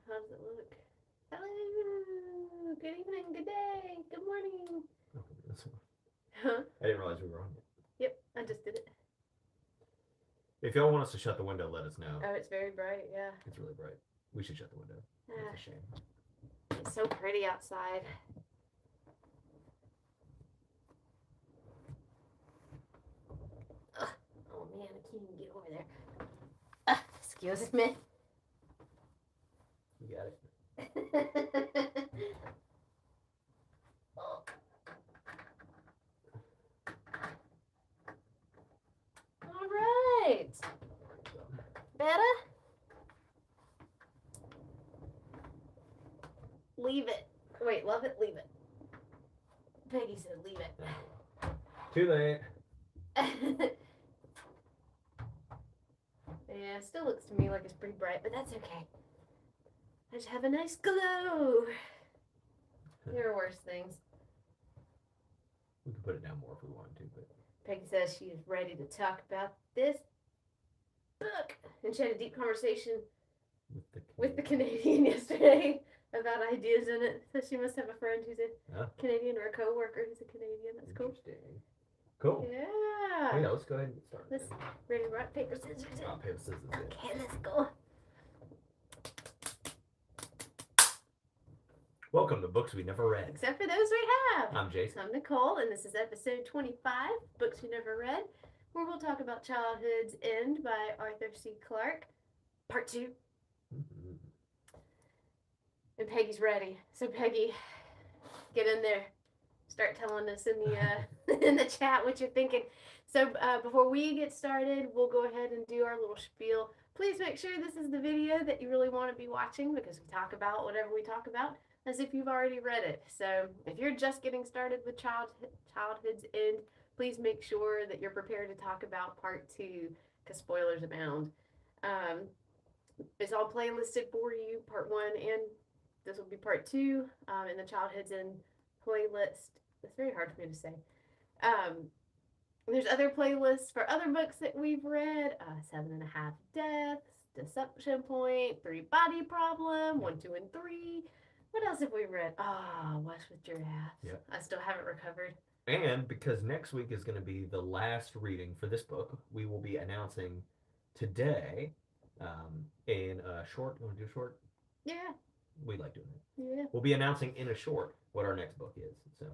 How does it look? Hello. Good evening. Good day. Good morning. Okay, this one. Huh? I didn't realize we were on it. Yep. I just did it. If y'all want us to shut the window, let us know. Oh, it's very bright. Yeah. It's really bright. We should shut the window. That's a shame. It's so pretty outside. Ugh. Oh man, I can't even get over there. Excuse me. You got it. Oh. All right. Better? Leave it. Wait, love it, leave it. Peggy said leave it. Too late. Yeah, it still looks to me like it's pretty bright, but that's okay. I just have a nice glow. There are worse things. We could put it down more if we wanted to, but Peggy says she is ready to talk about this book. And she had a deep conversation with the Canadian yesterday about ideas in it. So she must have a friend who's a Canadian or a co-worker who's a Canadian. That's cool. Interesting. Cool. Yeah. Well, yeah, let's go ahead and get started. Let's ready, rock, paper, scissors. Rock, paper, scissors. Okay, let's go. Welcome to Books We Never Read. Except for those we have. I'm Jason. I'm Nicole, and this is episode 25, Books We Never Read, where we'll talk about Childhood's End by Arthur C. Clarke, part 2. Mm-hmm. And Peggy's ready. So Peggy, get in there. Start telling us in the in the chat what you're thinking. So before we get started, we'll go ahead and do our little spiel. Please make sure this is the video that you really want to be watching, because we talk about whatever we talk about as if you've already read it. So if you're just getting started with Childhood's End, please make sure that you're prepared to talk about part 2, because spoilers abound. It's all playlisted for you, part 1, and this will be part 2 in the Childhood's End playlist. It's very hard for me to say. There's other playlists for other books that we've read. 7.5 Deaths, Deception Point, 3 Body Problem, 1, 2, and 3. What else have we read? What's with Giraffes? Yep. I still haven't recovered. And because next week is going to be the last reading for this book, we will be announcing today in a short. You want to do a short? Yeah. We like doing it. Yeah. We'll be announcing in a short what our next book is. So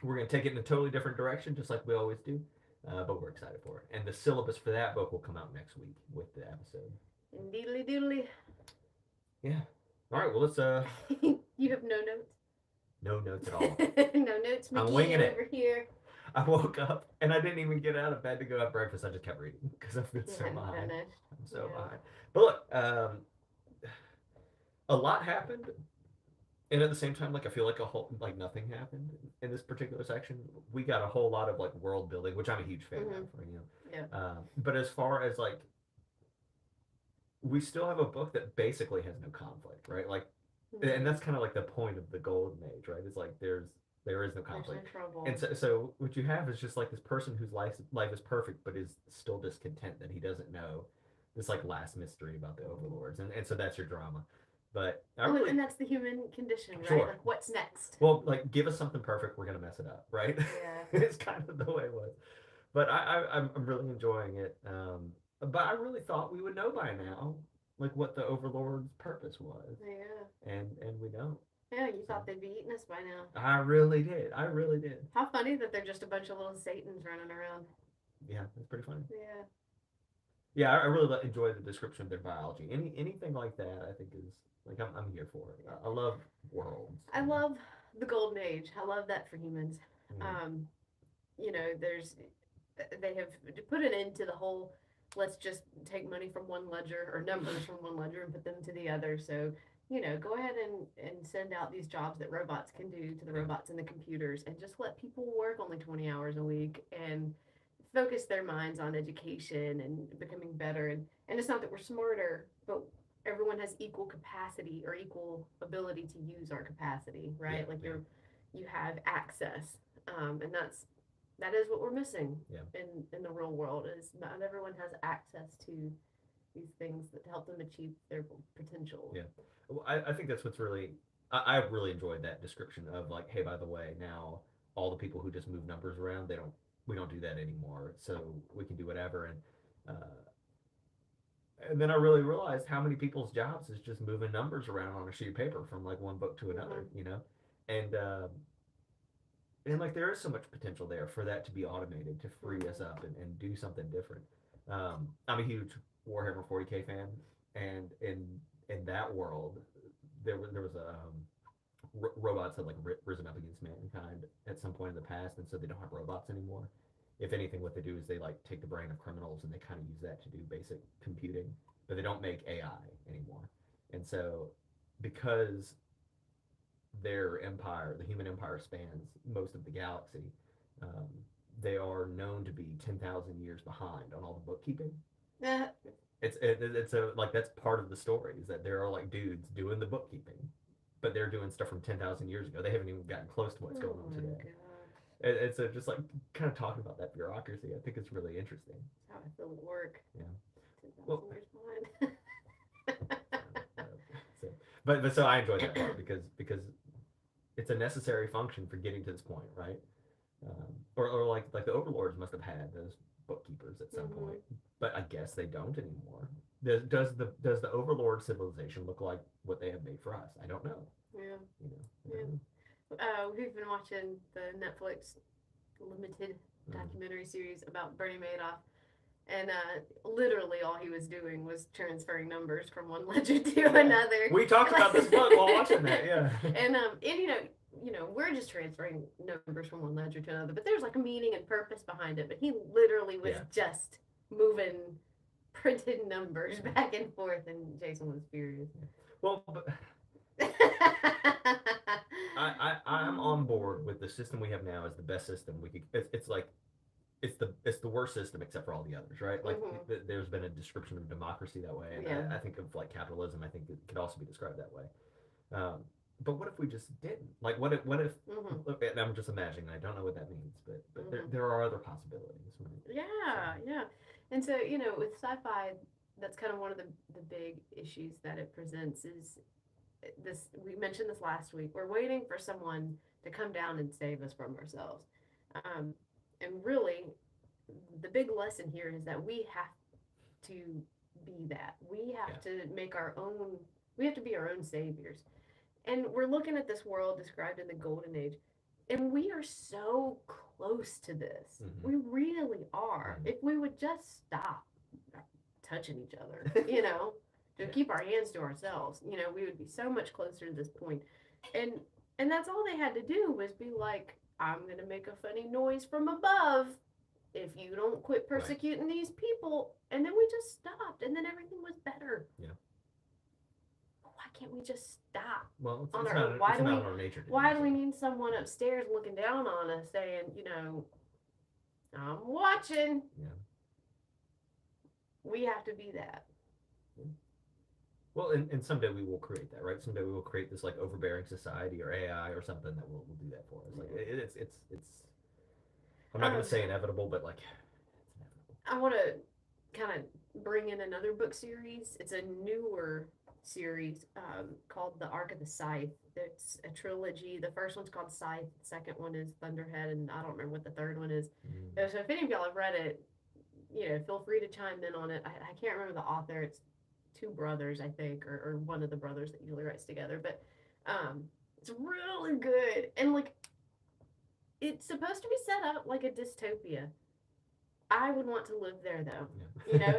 we're going to take it in a totally different direction, just like we always do. But we're excited for it. And the syllabus for that book will come out next week with the episode. Doodly doodly. Yeah. All right. Well, let's. You have no notes? No notes at all. No notes. I'm winging it over here. I woke up and I didn't even get out of bed to go have breakfast. I just kept reading because I've been so behind. I'm so behind. But look, a lot happened, and at the same time, like I feel like nothing happened in this particular section. We got a whole lot of like world building, which I'm a huge fan of. Yeah. But as far as like, we still have a book that basically has no conflict, right? Like, and that's kind of like the point of the Golden Age, right? It's like there is no conflict. There's no trouble. And so what you have is just like this person whose life is perfect, but is still discontent that he doesn't know this like last mystery about the overlords, and so that's your drama. But and that's the human condition, right? Sure. Like, what's next? Well, like, give us something perfect, we're gonna mess it up, right? Yeah. It's kind of the way it was. But I'm really enjoying it. But I really thought we would know by now, like, what the overlord's purpose was. Yeah. And we don't. Yeah, you thought they'd be eating us by now. I really did. How funny that they're just a bunch of little Satans running around. Yeah, it's pretty funny. Yeah. Yeah, I really enjoy the description of their biology. Anything like that, I think is like I'm here for it. I love worlds. I love the Golden Age. I love that for humans. Mm-hmm. They have put an end to the whole let's just take money from one ledger or numbers from one ledger and put them to the other. So, go ahead and send out these jobs that robots can do to the robots and the computers, and just let people work only 20 hours a week and focus their minds on education and becoming better. And it's not that we're smarter, but everyone has equal capacity or equal ability to use our capacity, right? Yeah, like you have access, and that is what we're missing in the real world, is not everyone has access to these things that help them achieve their potential. Yeah. Well, I think that's what's really I really enjoyed that description of like, hey, by the way, now all the people who just move numbers around, we don't do that anymore, so we can do whatever. And then I really realized how many people's jobs is just moving numbers around on a sheet of paper from like one book to another, you know, and like there is so much potential there for that to be automated to free us up and do something different. I'm a huge Warhammer 40K fan, and in that world, there was a robots had like risen up against mankind at some point in the past, and so they don't have robots anymore. If anything, what they do is they like take the brain of criminals and they kind of use that to do basic computing, but they don't make AI anymore. And so, because their empire, the human empire, spans most of the galaxy, um, they are known to be 10,000 years behind on all the bookkeeping. Yeah. It's a like that's part of the story is that there are like dudes doing the bookkeeping, but they're doing stuff from 10,000 years ago. They haven't even gotten close to what's going on today. God. And so just like kind of talking about that bureaucracy, I think it's really interesting. That's how I feel at work. Yeah. 10,000 years behind. So I enjoyed that part because it's a necessary function for getting to this point, right? Or like the overlords must have had those bookkeepers at some point, but I guess they don't anymore. Does the overlord civilization look like what they have made for us? I don't know. Yeah. You know. We've been watching the Netflix limited documentary series about Bernie Madoff, and literally all he was doing was transferring numbers from one ledger to another. We talked about this book while watching that, yeah. And you know, we're just transferring numbers from one ledger to another, but there's like a meaning and purpose behind it. But he literally was just moving printed numbers back and forth, and Jason was furious. Well, but I'm on board with the system we have now as the best system we could. It's like it's the worst system except for all the others, right? Like there's been a description of democracy that way, and I think of like capitalism. I think it could also be described that way. But what if we just didn't? Like, what if? And I'm just imagining. I don't know what that means, but there are other possibilities. Right? Yeah. And so with sci-fi, that's kind of one of the big issues that it presents is this. We mentioned this last week. We're waiting for someone to come down and save us from ourselves, and really, the big lesson here is that we have to be that. We have to make our own. We have to be our own saviors. And we're looking at this world described in the Golden Age, and we are so close to this. We really are. If we would just stop touching each other, to keep our hands to ourselves, we would be so much closer to this point. And that's all they had to do was be like, I'm going to make a funny noise from above if you don't quit persecuting these people. And then we just stopped, and then everything was better. Yeah. Why can't we just stop? Well, why do we need someone upstairs looking down on us saying, I'm watching? Yeah. We have to be that. Yeah. Well, and someday we will create that, right? Someday we will create this like overbearing society or AI or something that will do that for us. Like it's. I'm not going to say inevitable, but like it's inevitable. I want to kind of bring in another book series. It's a newer series called The Arc of the Scythe. It's a trilogy. The first one's called Scythe. The second one is Thunderhead, and I don't remember what the third one is. So if any of y'all have read it, feel free to chime in on it. I can't remember the author. It's two brothers, I think, or one of the brothers that usually writes together. But it's really good, and like it's supposed to be set up like a dystopia. I would want to live there though. Yeah.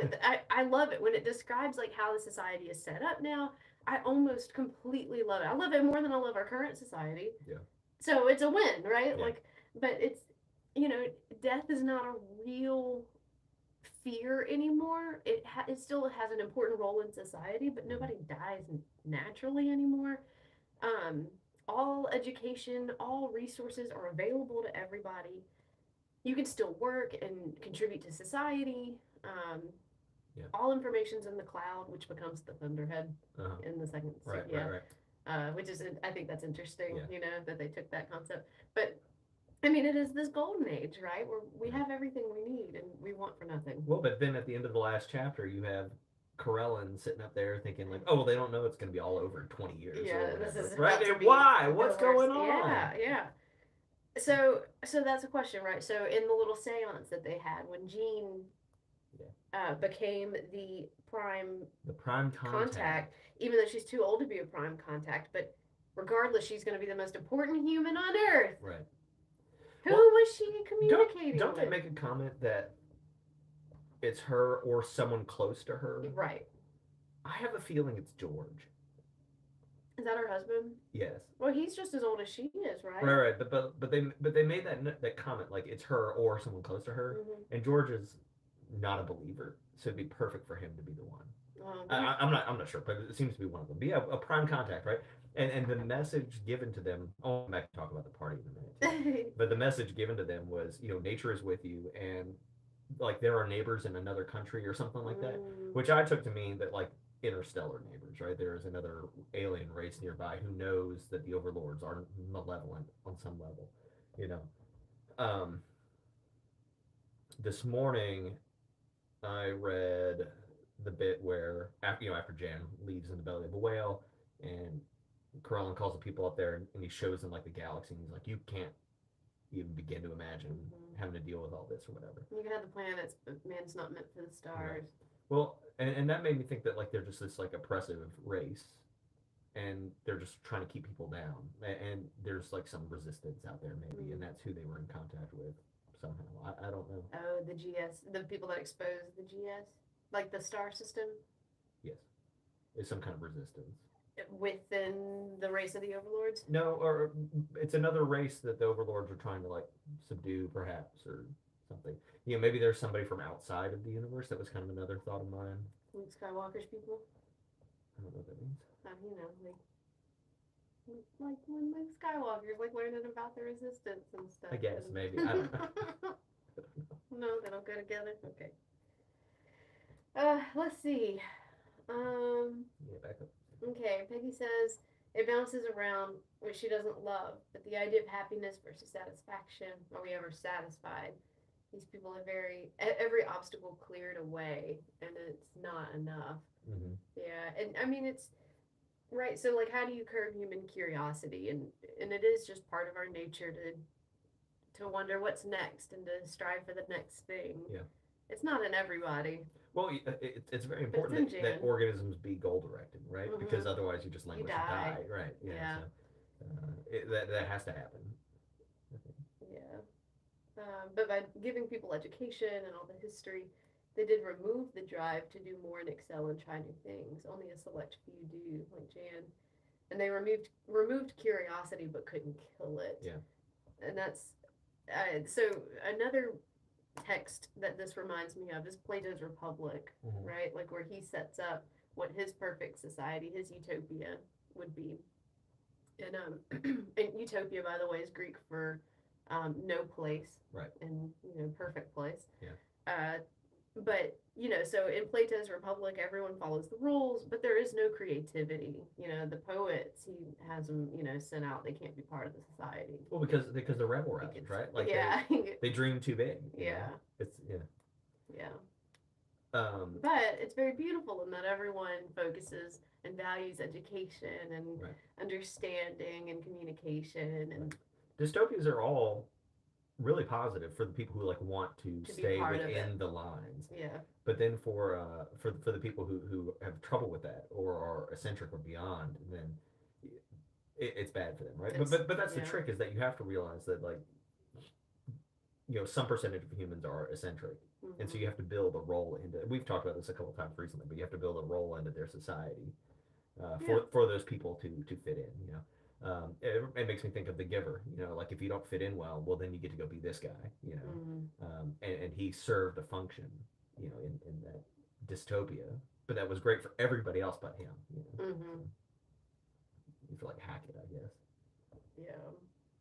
I love it when it describes like how the society is set up now. I almost completely love it. I love it more than I love our current society. Yeah. So it's a win, right? Yeah. Like, but it's death is not a real fear anymore. It still has an important role in society, but nobody dies naturally anymore. All education, all resources are available to everybody. You can still work and contribute to society. All information's in the cloud, which becomes the Thunderhead in the second. Right. Which is, I think that's interesting, that they took that concept. But, I mean, it is this golden age, right? Where we have everything we need and we want for nothing. Well, but then at the end of the last chapter, you have Corellan sitting up there thinking like, oh, well, they don't know it's going to be all over in 20 years. Yeah, or this whatever. is right. about to And be why? the What's worst. going on? Yeah. So that's a question, right? So in the little seance that they had when Jean became the prime contact, even though she's too old to be a prime contact, but regardless, she's going to be the most important human on Earth. Right. Who was she communicating Don't with? they make a comment that it's her or someone close to her? Right. I have a feeling it's George. Is that her husband? Yes. Well, he's just as old as she is, right? Right. But they made that comment like it's her or someone close to her, and George is not a believer, so it'd be perfect for him to be the one. I'm not sure, but it seems to be one of them. Be a prime contact, right? And the message given to them. Oh, I'm back to talk about the party in a minute. But the message given to them was, nature is with you, and like there are neighbors in another country or something like that, which I took to mean that like interstellar neighbors, right? There is another alien race nearby who knows that the overlords are malevolent on some level, This morning, I read the bit where after Jan leaves in the belly of a whale, and Corellan calls the people up there, and he shows them like the galaxy, and he's like, you can't even begin to imagine having to deal with all this or whatever. You can have the planets, but man's not meant for the stars. Right. Well, and that made me think that like they're just this like oppressive race, and they're just trying to keep people down, and there's like some resistance out there maybe, and that's who they were in contact with somehow. I don't know. Oh, the GS, the people that expose the GS, like the star system. Yes, it's some kind of resistance within the race of the overlords. No, or it's another race that the overlords are trying to like subdue, perhaps, or something. Maybe there's somebody from outside of the universe. That was kind of another thought of mine. Luke Skywalker's people. I don't know what that means. Like when Luke Skywalker's like learning about the resistance and stuff. I guess maybe. I don't know. No, they don't go together. Okay. Let's see. Yeah, back up. Okay, Peggy says it bounces around what she doesn't love, but the idea of happiness versus satisfaction, are we ever satisfied? These people are every obstacle cleared away, and it's not enough. Mm-hmm. Yeah, and I mean it's right. So like, how do you curb human curiosity? And it is just part of our nature to wonder what's next and to strive for the next thing. Yeah, it's not in everybody. Well, it's very important that organisms be goal directed, right? Mm-hmm. Because otherwise you just languish and die, right? Yeah. So, that has to happen. Yeah. But by giving people education and all the history, they did remove the drive to do more and excel and try new things. Only a select few do, like Jan. And they removed curiosity but couldn't kill it. Yeah. And that's so another text that this reminds me of is Plato's Republic, right? Like where he sets up what his perfect society, his utopia would be. And and utopia, by the way, is Greek for no place, right? And perfect place. Yeah. But so in Plato's Republic, everyone follows the rules, but there is no creativity. The poets, he has them, sent out. They can't be part of the society. Well, because they're rebel rousers, right? Like they dream too big. Yeah. It's Yeah. But it's very beautiful in that everyone focuses and values education and understanding and communication and dystopias are all really positive for the people who like want to stay within the lines. Yeah. But then for the people who have trouble with that or are eccentric or beyond, then it's bad for them, right? But that's the trick, is that you have to realize that like some percentage of humans are eccentric, and so you have to build a role into. We've talked about this a couple of times recently, but you have to build a role into their society for those people to fit in. It makes me think of The Giver. Like if you don't fit in well, then you get to go be this guy. And he served a function, in that dystopia, but that was great for everybody else but him. You feel like Hackett, I guess.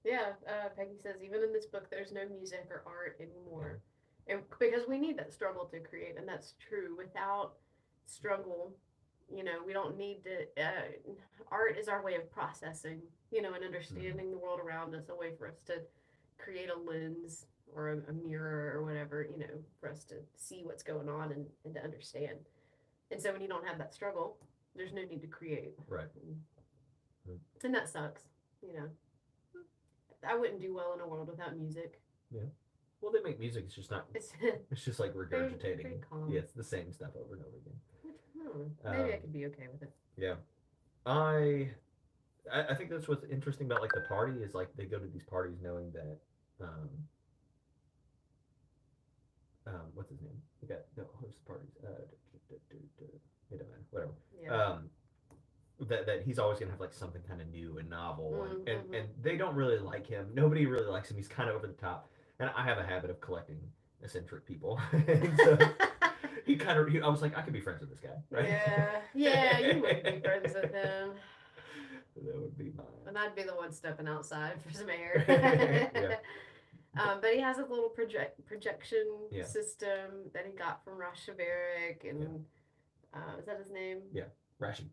Yeah. Peggy says even in this book, there's no music or art anymore, and because we need that struggle to create, and that's true. Without struggle, we don't need to. Art is our way of processing, and understanding the world around us, a way for us to create a lens or a mirror or whatever, for us to see what's going on and to understand. And so when you don't have that struggle, there's no need to create. Right. And that sucks, you know. I wouldn't do well in a world without music. Yeah. Well, they make music. It's just not. It's just like regurgitating. Very calm. Yeah, it's the same stuff over and over again. Maybe I could be okay with it. Yeah. I think that's what's interesting about like the party is like they go to these parties knowing that what's his name? The guy that hosts the parties. It don't matter. Whatever. Yeah. That he's always gonna have like something kind of new and novel, and they don't really like him. Nobody really likes him. He's kind of over the top. And I have a habit of collecting eccentric people. And so I was like, I could be friends with this guy, right? Yeah, you would be friends with him. That would be mine. And I'd be the one stepping outside for some air. Yeah. But he has a little projection system that he got from Rashabarik, and is that his name? Yeah, Rashi.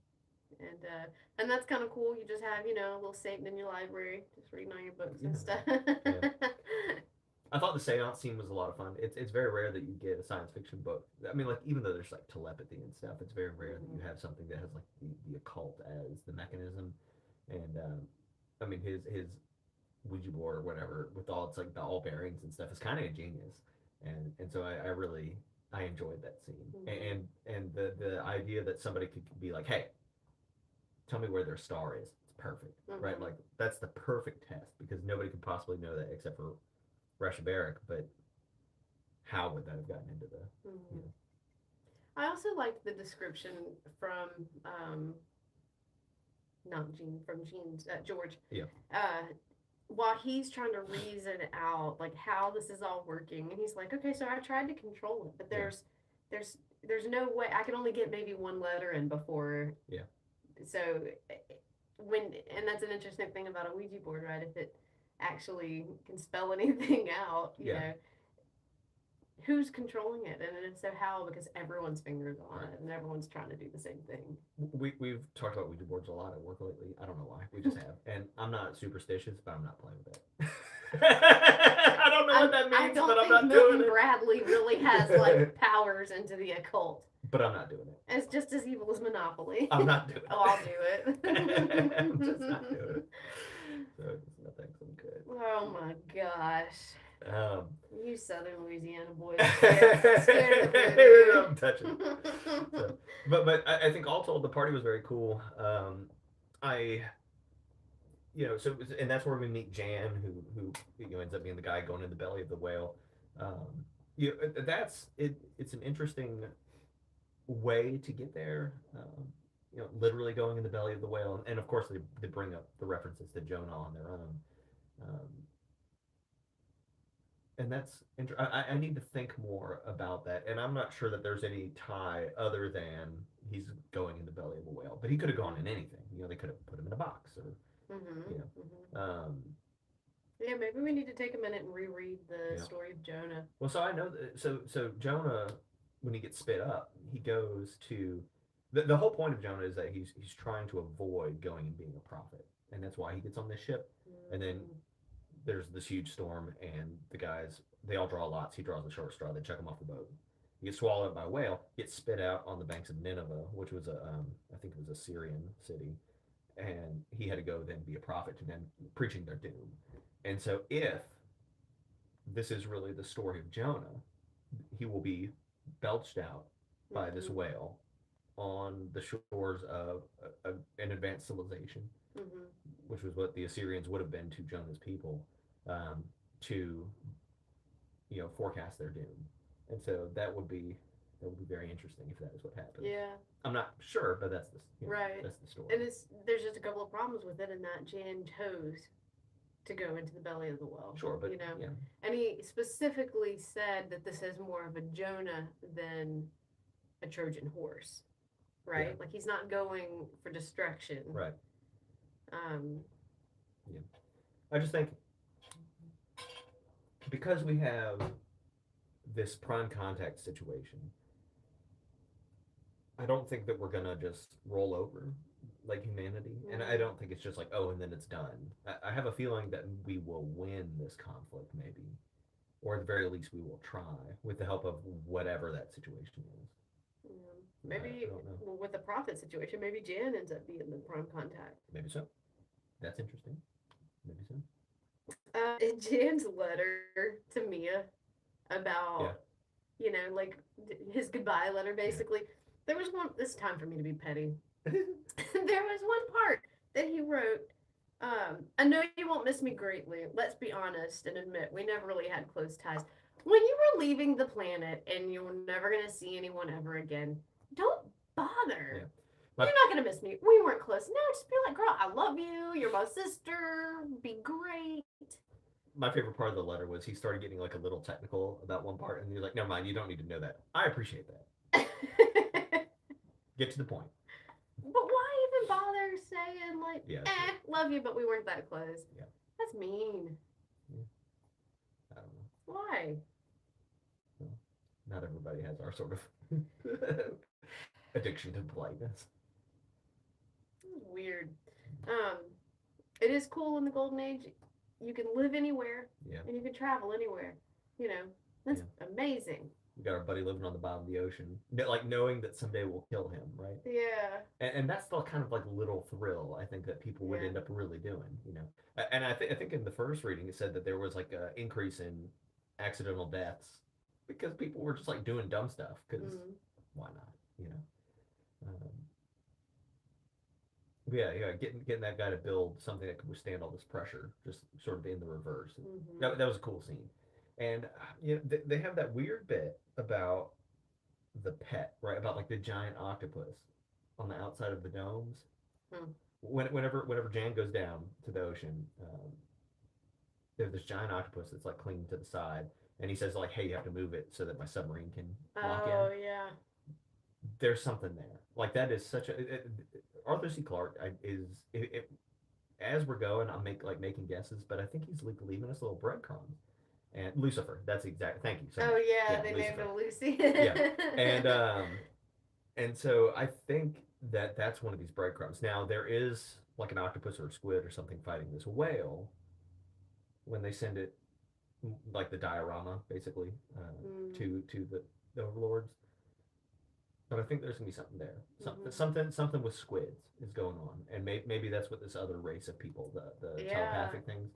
And that's kind of cool. You just have, a little Satan in your library, just reading all your books and stuff. I thought the seance scene was a lot of fun. It's very rare that you get a science fiction book. I mean, like, even though there's like telepathy and stuff, it's very rare that you have something that has like the occult as the mechanism. And I mean, his Ouija board or whatever with all its like the all bearings and stuff is kind of ingenious. And so I really enjoyed that scene. And the idea that somebody could be like, hey, tell me where their star is. It's perfect, right? Like that's the perfect test because nobody could possibly know that except for Rashabarik. But how would that have gotten into the? I also liked the description from not Gene, from Gene's George. Yeah. While he's trying to reason out like how this is all working, and he's like, okay, so I've tried to control it, but there's no way I can only get maybe one letter in before. Yeah. So and that's an interesting thing about a Ouija board, right? If it actually can spell anything out, you know, who's controlling it? And so how? Because everyone's fingers on it and everyone's trying to do the same thing. We've talked about Ouija boards a lot at work lately. I don't know why. We just have. And I'm not superstitious, but I'm not playing with it. I don't know what that means, but I'm not doing it. Bradley really has like powers into the occult. But I'm not doing it. It's just as evil as Monopoly. I'm not doing it. Oh, I'll do it. I'm just not doing it. So no thanks, I'm good. Oh my gosh. You Southern Louisiana boys. I'm touching. So, but I think all told, the party was very cool. And that's where we meet Jan, who ends up being the guy going in the belly of the whale. It's an interesting way to get there. Literally going in the belly of the whale, and of course they bring up the references to Jonah on their own. And that's I need to think more about that, and I'm not sure that there's any tie other than he's going in the belly of a whale, but he could have gone in anything. They could have put him in a box or yeah, maybe we need to take a minute and reread the story of Jonah. Well, so I know that so Jonah, when he gets spit up, he goes to the whole point of Jonah is that he's trying to avoid going and being a prophet, and that's why he gets on this ship. And then there's this huge storm, and the guys, they all draw lots. He draws the short straw. They chuck him off the boat. He gets swallowed up by a whale. Gets spit out on the banks of Nineveh, which was I think it was a Syrian city, and he had to go then be a prophet to them, preaching their doom. And so, if this is really the story of Jonah, he will be belched out by this whale on the shores of an advanced civilization, which was what the Assyrians would have been to Jonah's people, to forecast their doom. And so that would be very interesting if that is what happens. Yeah. I'm not sure, but that's that's the story. And there's just a couple of problems with it in that Jan chose to go into the belly of the whale. Sure, but and he specifically said that this is more of a Jonah than a Trojan horse, right? Yeah. Like he's not going for destruction, right? I just think because we have this prime contact situation, I don't think that we're gonna just roll over like humanity, and I don't think it's just like, oh, and then it's done. I have a feeling that we will win this conflict, maybe, or at the very least we will try with the help of whatever that situation is. Maybe well, with the prophet situation, maybe Jan ends up being the prime contact. Maybe so. That's interesting. Maybe so. In Jan's letter to Mia about, like his goodbye letter, basically, there was one, this is time for me to be petty. There was one part that he wrote, I know you won't miss me greatly. Let's be honest and admit we never really had close ties. When you were leaving the planet and you were never going to see anyone ever again, don't bother. Yeah. You're not going to miss me. We weren't close. No, just be like, girl, I love you. You're my sister. Be great. My favorite part of the letter was he started getting like a little technical about one part, and he was like, never mind, you don't need to know that. I appreciate that. Get to the point. But why even bother saying, like, love you, but we weren't that close? Yeah. That's mean. Yeah. I don't know. Why? Well, not everybody has our sort of addiction to politeness. Weird. It is cool in the golden age. You can live anywhere, and you can travel anywhere. That's amazing. We got our buddy living on the bottom of the ocean, like knowing that someday we'll kill him, right? Yeah. And that's the kind of like little thrill I think that people would end up really doing, And I think in the first reading it said that there was like an increase in accidental deaths because people were just like doing dumb stuff. Because why not? Getting that guy to build something that could withstand all this pressure, just sort of in the reverse. That was a cool scene. And they have that weird bit about the pet, right? About like the giant octopus on the outside of the domes. Whenever Jan goes down to the ocean, there's this giant octopus that's like clinging to the side, and he says like, "Hey, you have to move it so that my submarine can lock in." Oh yeah. There's something there. Like that is such a Arthur C. Clarke as we're going, I'm making guesses, but I think he's leaving us little breadcrumbs. And Lucifer, that's exact. Thank you. So they named him Lucy. And so I think that's one of these breadcrumbs. Now there is like an octopus or a squid or something fighting this whale when they send it, like the diorama, basically, to the overlords. But I think there's gonna be something there. Something with squids is going on, and maybe that's what this other race of people, the telepathic things,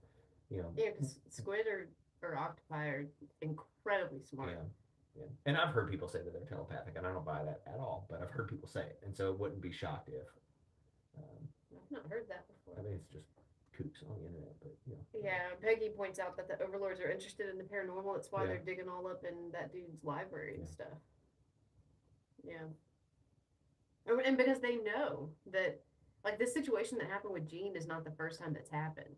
Yeah, because squid or octopi are incredibly smart. Yeah. And I've heard people say that they're telepathic, and I don't buy that at all. But I've heard people say it, and so it wouldn't be shocked if. I've not heard that before. I think it's just kooks on the internet, but Yeah, Peggy points out that the overlords are interested in the paranormal. That's why they're digging all up in that dude's library and stuff. Yeah. And because they know that, like, this situation that happened with Jean is not the first time that's happened.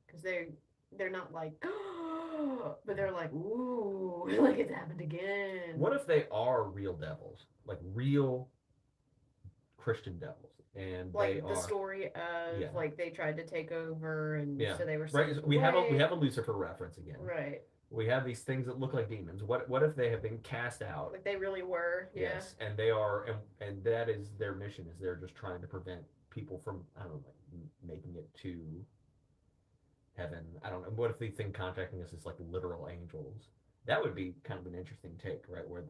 Because they're not like, oh, but they're like, ooh, like it's happened again. What if they are real devils, like real Christian devils, and like they the story of like they tried to take over, and so they were right. We have a Lucifer reference again, right? We have these things that look like demons. What if they have been cast out? Like they really were. Yes, and they are, and that is their mission. Is they're just trying to prevent people from, I don't know, like making it to heaven. I don't know. What if they think contacting us is like literal angels? That would be kind of an interesting take, right? Where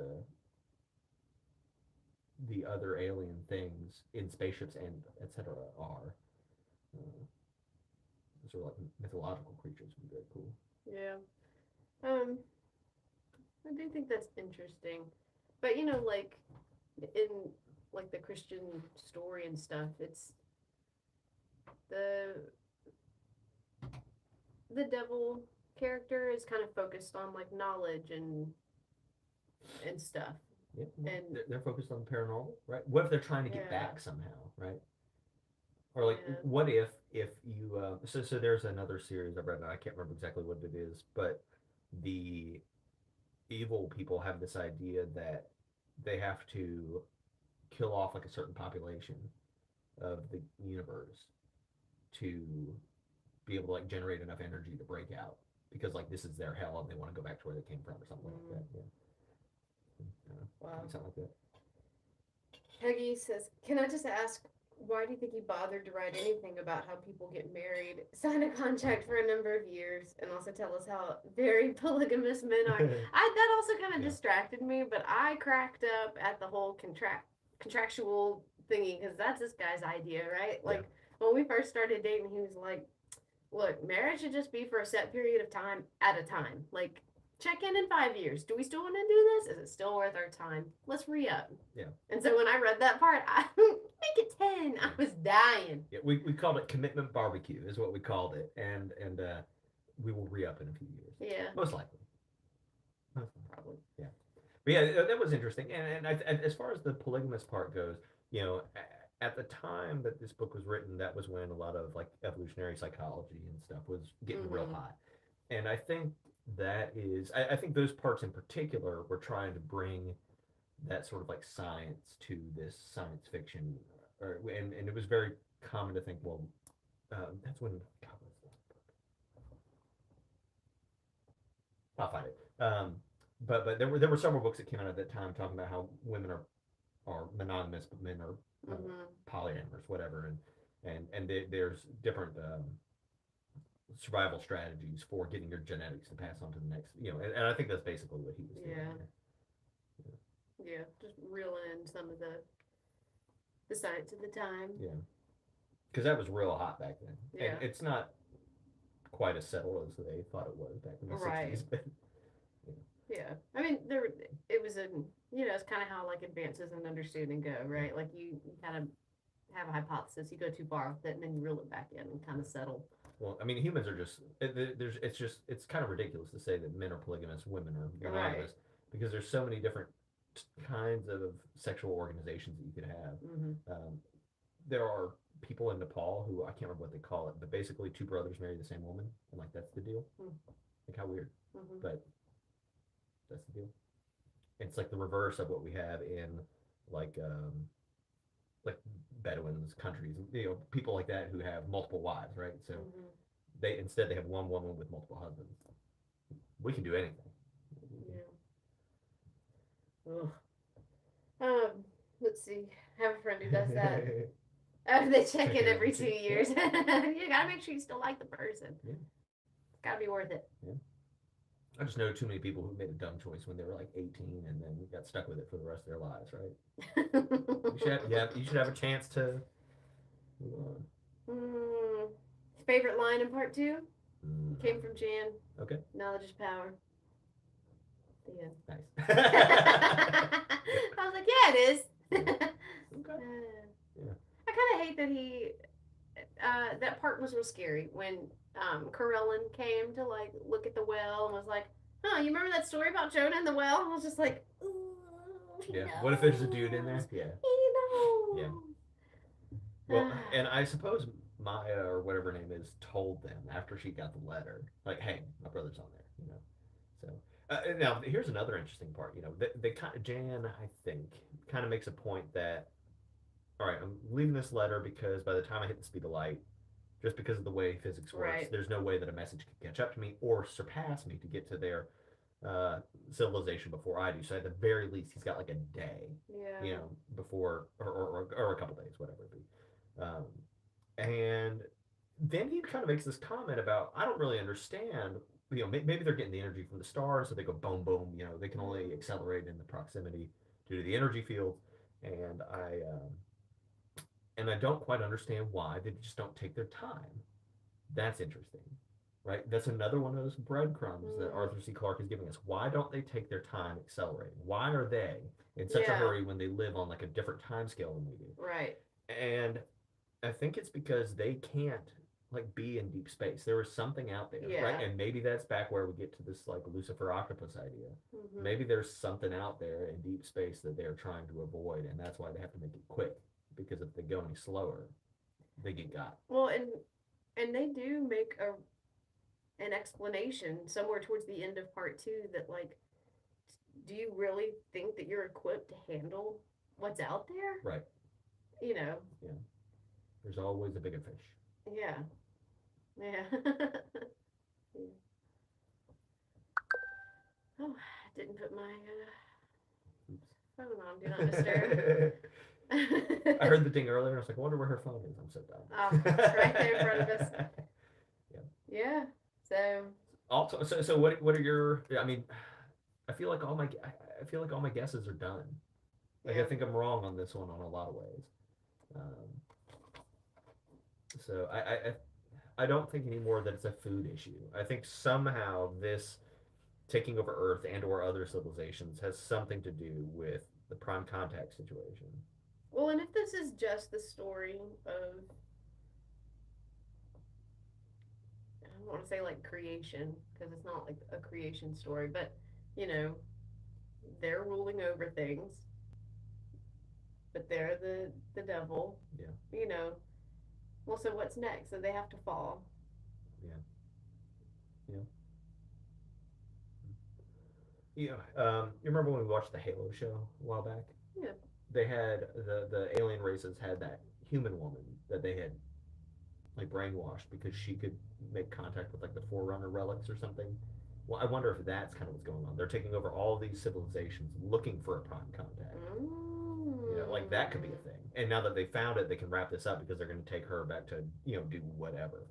the other alien things in spaceships and etc. are. Those are like mythological creatures. Would be very cool. Yeah. I do think that's interesting, but like in like the Christian story and stuff, it's the devil character is kind of focused on like knowledge and stuff. Yeah, and they're focused on paranormal, right? What if they're trying to get back somehow, right? Or like, what if you so there's another series I've read, and I can't remember exactly what it is, but the evil people have this idea that they have to kill off like a certain population of the universe to be able to like generate enough energy to break out, because like this is their hell and they want to go back to where they came from or something like that. Wow. Something like that. Peggy says, "Can I just ask, why do you think he bothered to write anything about how people get married, sign a contract for a number of years, and also tell us how very polygamous men are? That also kind of distracted me, but I cracked up at the whole contractual thingy because that's this guy's idea, right? Like when we first started dating, he was like, "Look, marriage should just be for a set period of time at a time. Like check in 5 years. Do we still want to do this? Is it still worth our time? Let's re-up." Yeah. And so when I read that part, I make it 10. I was dying. Yeah, we called it commitment barbecue is what we called it, and we will re-up in a few years. Yeah. Most likely. Probably. Yeah. But yeah, that was interesting. And as far as the polygamous part goes, you know, at the time that this book was written, that was when a lot of like evolutionary psychology and stuff was getting real hot. And I think that is, I think those parts in particular were trying to bring that sort of like science to this science fiction, and it was very common to think, well, that's when. God, what's that book? I'll find it. But there were several books that came out at that time talking about how women are monogamous, but men are polyamorous, whatever, and there's different survival strategies for getting your genetics to pass on to the next, you know, and I think that's basically what he was doing. Yeah, just reeling in some of the science of the time. Yeah, because that was real hot back then. Yeah. And it's not quite as settled as they thought it was back in the 60s. But, yeah, I mean, it was it's kind of how like advances in understanding go, right? Like you kind of have a hypothesis, you go too far with it, and then you reel it back in and kind of settle. Well, I mean, humans are just it's kind of ridiculous to say that men are polygamous, women are monogamous, because there's so many different kinds of sexual organizations that you could have. There are people in Nepal who I can't remember what they call it, but basically two brothers marry the same woman, and like that's the deal. Like how weird, but that's the deal. It's like the reverse of what we have in like Bedouins countries, you know, people like that who have multiple wives, right? So they have one woman with multiple husbands. We can do anything. Yeah. Let's see. I have a friend who does that. They check in every 2 years. You gotta make sure you still like the person. Yeah. It's gotta be worth it. Yeah. I just know too many people who made a dumb choice when they were like 18 and then got stuck with it for the rest of their lives, right? You should have a chance to move on. Favorite line in part 2? Came from Jan. Okay. Knowledge is power. The end. Nice. I was like, yeah, it is. Okay. Yeah. I kind of hate that he. That part was real scary when Corellin came to like look at the well and was like, "Huh, you remember that story about Jonah in the well?" I was just like, "Ooh, yeah. No. What if there's a dude in there? Yeah. Yeah. Well, and I suppose Maya or whatever her name is told them after she got the letter, like, "Hey, my brother's on there," you know. So now here's another interesting part. You know, they kind of Jan, I think, kind of makes a point that, all right, I'm leaving this letter because by the time I hit the speed of light, just because of the way physics works, there's no way that a message can catch up to me or surpass me to get to their civilization before I do. So at the very least, he's got like a day, you know, before or a couple days, whatever it be. And then he kind of makes this comment about, I don't really understand. You know, maybe they're getting the energy from the stars, so they go boom, boom. You know, they can only accelerate in the proximity due to the energy field, and I don't quite understand why they just don't take their time. That's interesting, right? That's another one of those breadcrumbs that Arthur C. Clarke is giving us. Why don't they take their time accelerating? Why are they in such a hurry when they live on like a different time scale than we do? Right. And I think it's because they can't like be in deep space. There is something out there, right? And maybe that's back where we get to this like Lucifer octopus idea. Maybe there's something out there in deep space that they're trying to avoid, and that's why they have to make it quick. Because if they go any slower, they get got. Well, and they do make an explanation somewhere towards the end of part 2 that like, do you really think that you're equipped to handle what's out there? Right. You know. Yeah. There's always a bigger fish. Yeah. Yeah. Oh, I didn't put my phone on. Do not disturb. I heard the ding earlier, and I was like, I wonder where her phone is. I'm so dumb. Oh, it's right there in front of us. Yeah. Yeah. So. Also, so what are your? I mean, I feel like I feel like all my guesses are done. Like Yeah. I think I'm wrong on this one on a lot of ways. Um, so I don't think anymore that it's a food issue. I think somehow this taking over Earth and or other civilizations has something to do with the prime contact situation. Well, and if this is just the story of, I don't want to say like creation, because it's not like a creation story, but you know, they're ruling over things, but they're the devil. Yeah. You know. Well, so what's next? So they have to fall. Yeah. Yeah. Yeah. You remember when we watched the Halo show a while back? Yeah. They had the alien races had that human woman that they had like brainwashed because she could make contact with like the Forerunner relics or something. Well, I wonder if that's kind of what's going on. They're taking over all these civilizations looking for a prime contact. You know, like that could be a thing. And now that they found it, they can wrap this up because they're going to take her back to, you know, do whatever.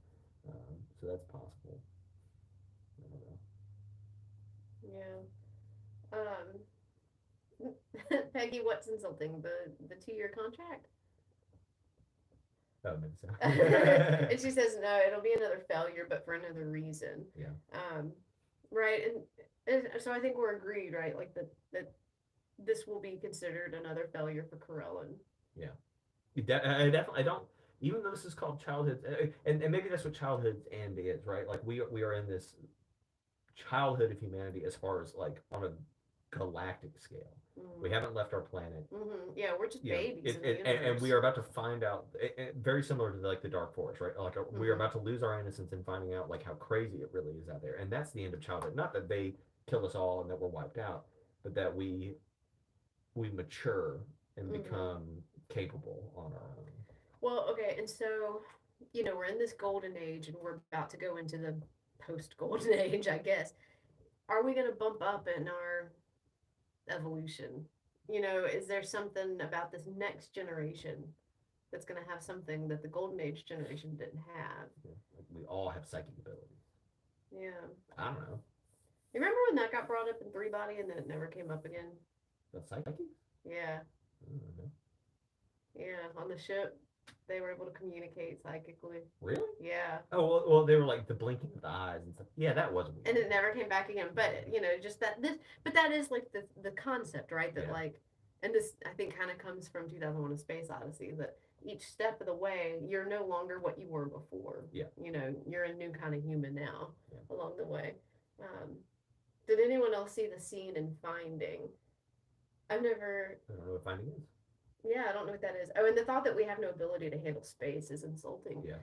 So that's possible. I don't know. Yeah. Peggy, what's insulting? The 2-year contract? Oh, maybe so. And she says no, it'll be another failure, but for another reason. Yeah. Right, and so I think we're agreed, right? Like that this will be considered another failure for Corellan. Yeah. I definitely I don't. Even though this is called childhood, and maybe that's what childhood's end is, right? Like we are in this childhood of humanity as far as like on a galactic scale. Mm-hmm. We haven't left our planet. Mm-hmm. Yeah, we're just babies in the universe. And we are about to find out, very similar to like the Dark Forest, right? Like we are about to lose our innocence and finding out like how crazy it really is out there. And that's the end of childhood. Not that they kill us all and that we're wiped out, but that we mature and become capable on our own. Well, okay, and so, you know, we're in this golden age and we're about to go into the post-golden age, I guess. Are we going to bump up in our evolution? You know, is there something about this next generation that's going to have something that the golden age generation didn't have? Yeah, like we all have psychic abilities. Yeah. I don't know. You remember when that got brought up in Three Body and then it never came up again? The psychic? Yeah. I don't know. Yeah, on the ship. They were able to communicate psychically. Really? Yeah. Oh well, they were like the blinking of the eyes and stuff. Yeah, that was weird. And it never came back again. But you know, just but that is like the concept, right? That like, and this I think kind of comes from 2001: A Space Odyssey. That each step of the way, you're no longer what you were before. Yeah. You know, you're a new kind of human now along the way. Did anyone else see the scene in Finding? I've never. I don't know what Finding is. Yeah, I don't know what that is. Oh, and the thought that we have no ability to handle space is insulting. Yeah.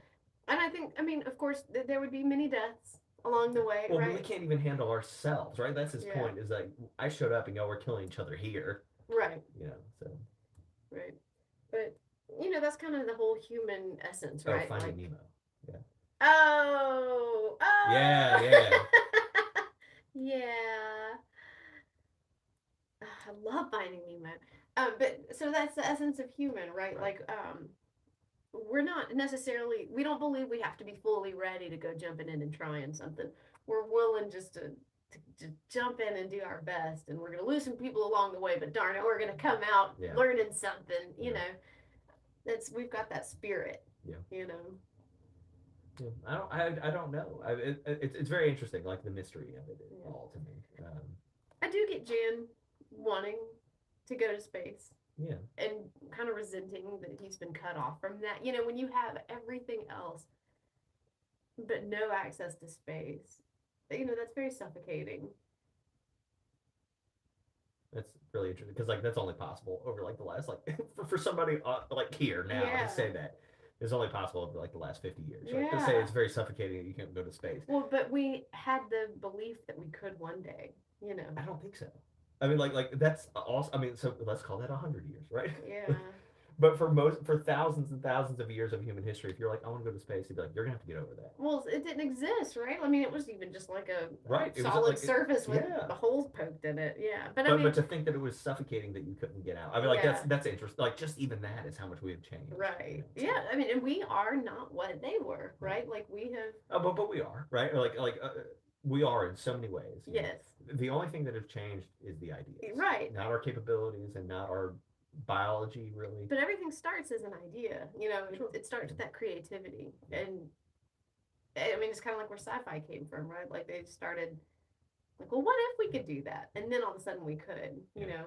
And I mean, of course, there would be many deaths along the way, well, right? We can't even handle ourselves, right? That's his point, is like, I showed up and y'all were killing each other here. Right. You know, so. Right. But, you know, that's kind of the whole human essence, right? Oh, Finding Nemo. Yeah. Oh! Yeah, yeah. Yeah. I love Finding Nemo. But so that's the essence of human, right? Like, we're not necessarily, we don't believe we have to be fully ready to go jumping in and trying something. We're willing just to jump in and do our best, and we're going to lose some people along the way, but darn it, we're going to come out learning something, you know. We've got that spirit, you know. Yeah, I don't know. It's very interesting, like the mystery of it all to me. I do get Jan wanting to go to space. Yeah. And kind of resenting that he's been cut off from that. You know, when you have everything else, but no access to space, you know, that's very suffocating. That's really interesting because, like, that's only possible over like the last for somebody like here now to say that is only possible over like the last 50 years. Right? To say it's very suffocating that you can't go to space. Well, but we had the belief that we could one day. You know. I don't think so. I mean, like that's awesome. I mean, so let's call that 100 years, right? Yeah. But for thousands and thousands of years of human history, if you're like, I want to go to space, you'd be like, you're gonna have to get over that. Well, it didn't exist, right? I mean, it was even just like a Right. solid surface with the holes poked in it. Yeah, but I mean, but to think that it was suffocating that you couldn't get out. I mean, like that's interesting. Like just even that is how much we have changed. Right. You know, yeah. I mean, and we are not what they were, right? Like we have. Oh, but we are, right? We are in so many ways. Yes. The only thing that has changed is the ideas. Right. Not our capabilities and not our biology, really. But everything starts as an idea. You know, it starts with that creativity. And I mean, it's kind of like where sci-fi came from, right? Like they started like, well, what if we could do that? And then all of a sudden we could, you know.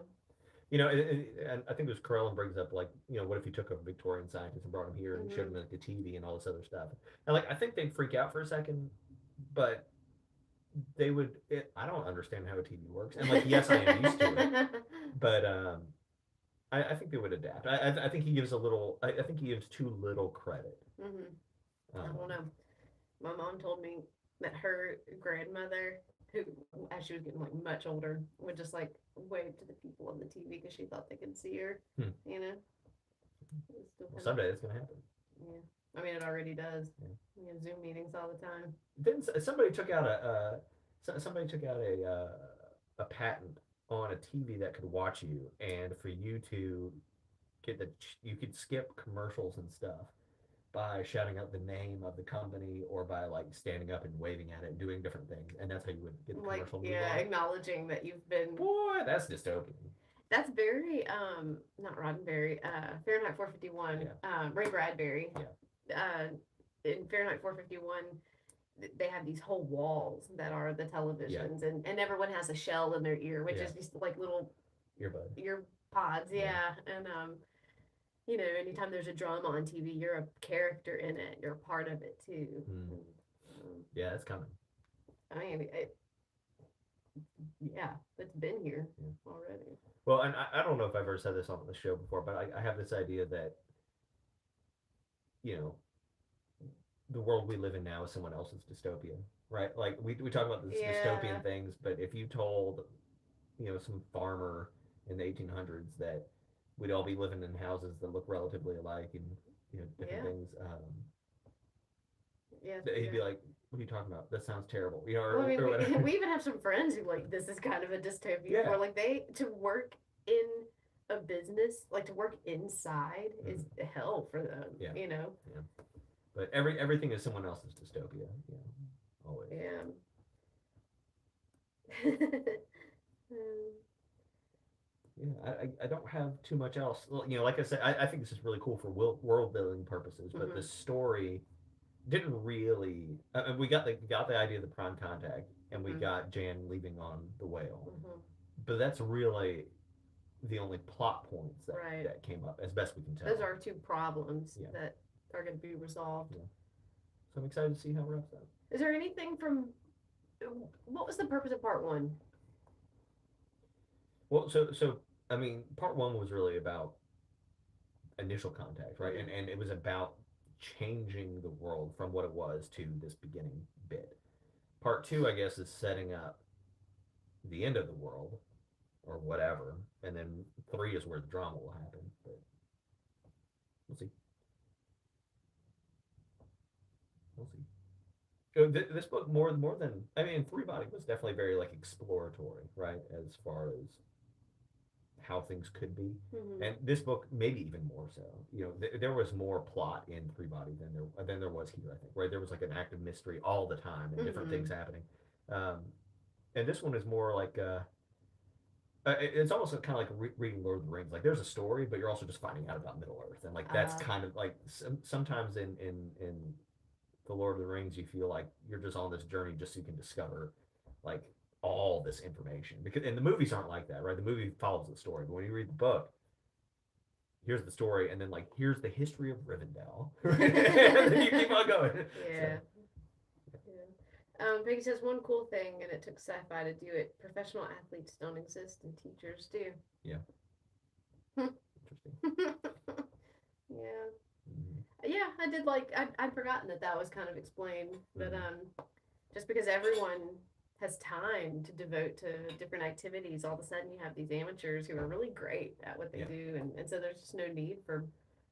You know, and I think it was Carell brings up, like, you know, what if you took a Victorian scientist and brought him here and showed him like the TV and all this other stuff? And like, I think they'd freak out for a second, but they would. I don't understand how a TV works, and like, yes, I am used to it, but I think they would adapt. I think he gives a little. I think he gives too little credit. I don't know. My mom told me that her grandmother, who as she was getting like much older, would just like wave to the people on the TV because she thought they could see her. You know. Well, someday it's gonna happen. Yeah, I mean it already does. Yeah. We have Zoom meetings all the time. Then somebody took out a patent on a TV that could watch you, and for you to you could skip commercials and stuff by shouting out the name of the company or by like standing up and waving at it and doing different things, and that's how you would get the commercial. Yeah, acknowledging that you've been. Boy, that's dystopian. That's very not Roddenberry, Fahrenheit 451. Ray Bradbury. Yeah. In Fahrenheit 451, they have these whole walls that are the televisions, and everyone has a shell in their ear, which is these like little ear pods. And you know, anytime there's a drama on TV, you're a character in it. You're a part of it too. Yeah, it's coming. I mean, it's been here already. Well, and I don't know if I've ever said this on the show before, but I have this idea that, you know, the world we live in now is someone else's dystopia, right? Like we talk about these dystopian things, but if you told, you know, some farmer in the 1800s that we'd all be living in houses that look relatively alike and, you know, different things, he'd be like, what are you talking about? That sounds terrible. You know, or we even have some friends who like this is kind of a dystopia where like to work in a business, like to work inside is hell for them. You know. Yeah. But everything is someone else's dystopia. Yeah. Always. Yeah. I don't have too much else. You know, like I said, I think this is really cool for world building purposes, but the story didn't really. We got the idea of the prime contact, and we got Jan leaving on the whale, but that's really the only plot points that came up, as best we can tell. Those are two problems that are going to be resolved. So I'm excited to see how it wraps up. Is there anything from? What was the purpose of part one? Well, so I mean, part one was really about initial contact, right? And it was about changing the world from what it was to this beginning bit. Part two, I guess, is setting up the end of the world or whatever, and then 3 is where the drama will happen. But we'll see. So this book more than, I mean, Three Body was definitely very like exploratory, right, as far as how things could be, and this book maybe even more so. You know, there was more plot in Three Body than there was here. I think, right, there was like an active mystery all the time and different things happening, and this one is more like it's almost kind of like reading Lord of the Rings. Like there's a story, but you're also just finding out about Middle Earth, and like that's kind of like sometimes in the Lord of the Rings, you feel like you're just on this journey just so you can discover like all this information, and the movies aren't like that, right? The movie follows the story, but when you read the book, here's the story, and then like here's the history of Rivendell, and then you keep on going. Peggy says one cool thing, and it took sci-fi to do it. Professional athletes don't exist, and teachers do. Yeah. Interesting. Yeah, I did like. I'd forgotten that was kind of explained, but just because everyone has time to devote to different activities. All of a sudden you have these amateurs who are really great at what they do, and so there's just no need for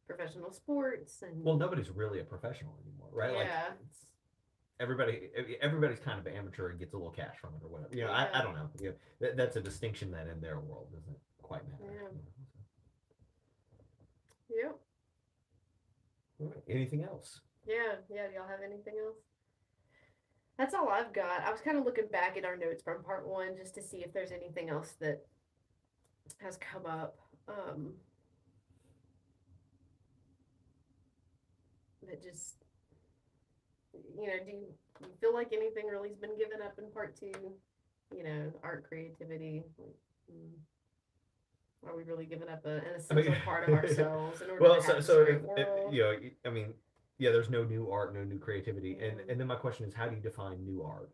professional sports. And well, nobody's really a professional anymore, right? Yeah. Like everybody's kind of amateur and gets a little cash from it or whatever. You know, I don't know. You know, that's a distinction that in their world doesn't quite matter. Yeah. You know, Yep. All right. Anything else? Yeah. Do y'all have anything else? That's all I've got. I was kind of looking back at our notes from part 1 just to see if there's anything else that has come up. That just, you know, do you feel like anything really has been given up in part 2? You know, art, creativity. Are we really giving up an essential part of ourselves in order to have this great world? You know, I mean, yeah, there's no new art, no new creativity, and then my question is, how do you define new art?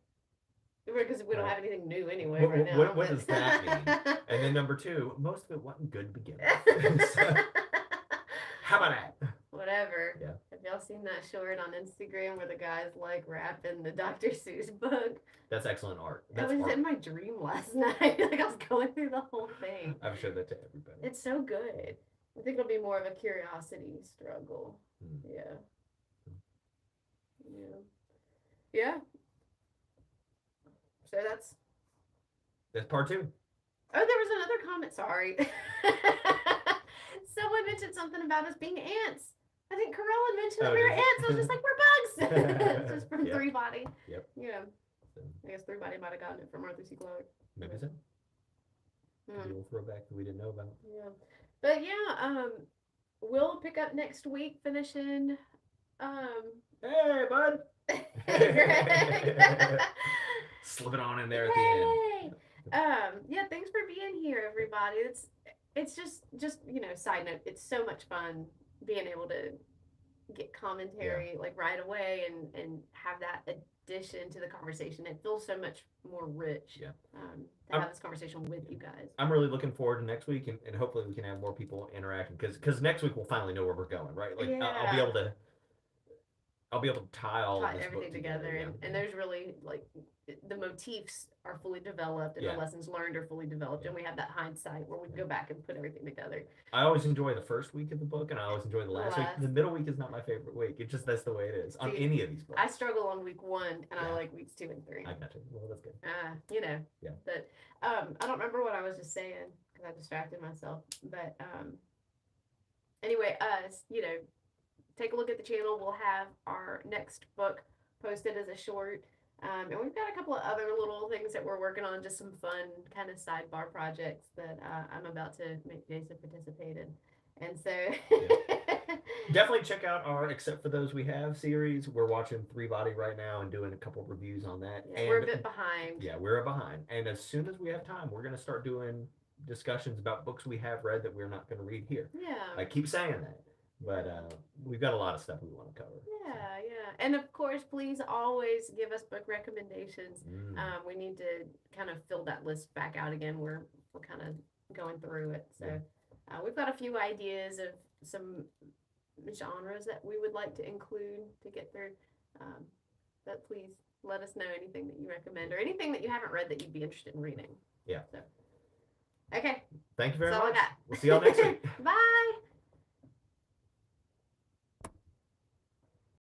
Because we don't have anything new anyway right now. What does that mean? And then number 2, most of it wasn't good to begin with. So, how about that? Whatever. Yeah. Have y'all seen that short on Instagram where the guy's like rapping the Dr. Seuss book? That's excellent art. That's I was art. in my dream last night. Like I was going through the whole thing. I've showed that to everybody. It's so good. I think it'll be more of a curiosity struggle. Yeah. Yeah. So that's part 2. Oh, there was another comment. Sorry. Someone mentioned something about us being ants. I think Corella mentioned that we were ants. I was just like, we're bugs. Just from 3 Body. Yep. Yeah. I guess 3 Body might have gotten it from Arthur C. Clarke. Maybe so. A little throwback that we didn't know about. Yeah. But yeah, we'll pick up next week finishing. Hey, bud. Greg. Slip it on in there at the end. Yeah, thanks for being here, everybody. It's just you know, side note, it's so much fun being able to get commentary like right away and have that addition to the conversation. It feels so much more rich. Yeah. To have this conversation with you guys. I'm really looking forward to next week, and hopefully we can have more people interacting because next week we'll finally know where we're going, right? Like I'll be able to tie everything together, and there's really like the motifs are fully developed and the lessons learned are fully developed, and we have that hindsight where we can go back and put everything together. I always enjoy the first week of the book, and I always enjoy the last week. The middle week is not my favorite week. It just that's the way it is on any of these books. I struggle on week 1, and I like weeks 2 and 3. I got you. Well, that's good. You know. Yeah. But I don't remember what I was just saying because I distracted myself. But anyway, you know, take a look at the channel. We'll have our next book posted as a short. And we've got a couple of other little things that we're working on, just some fun kind of sidebar projects that I'm about to make Jason participate in. And so definitely check out our Except for Those We Have series. We're watching 3 Body right now and doing a couple of reviews on that. Yeah, we're a bit behind. Yeah, we're behind. And as soon as we have time, we're going to start doing discussions about books we have read that we're not going to read here. Yeah. I keep saying that. But we've got a lot of stuff we want to cover. Yeah. And of course, please always give us book recommendations. We need to kind of fill that list back out again. We're kind of going through it. So we've got a few ideas of some genres that we would like to include to get through. But please let us know anything that you recommend or anything that you haven't read that you'd be interested in reading. Yeah. So, okay. Thank you very That's all much. I got. We'll see y'all next week. Bye.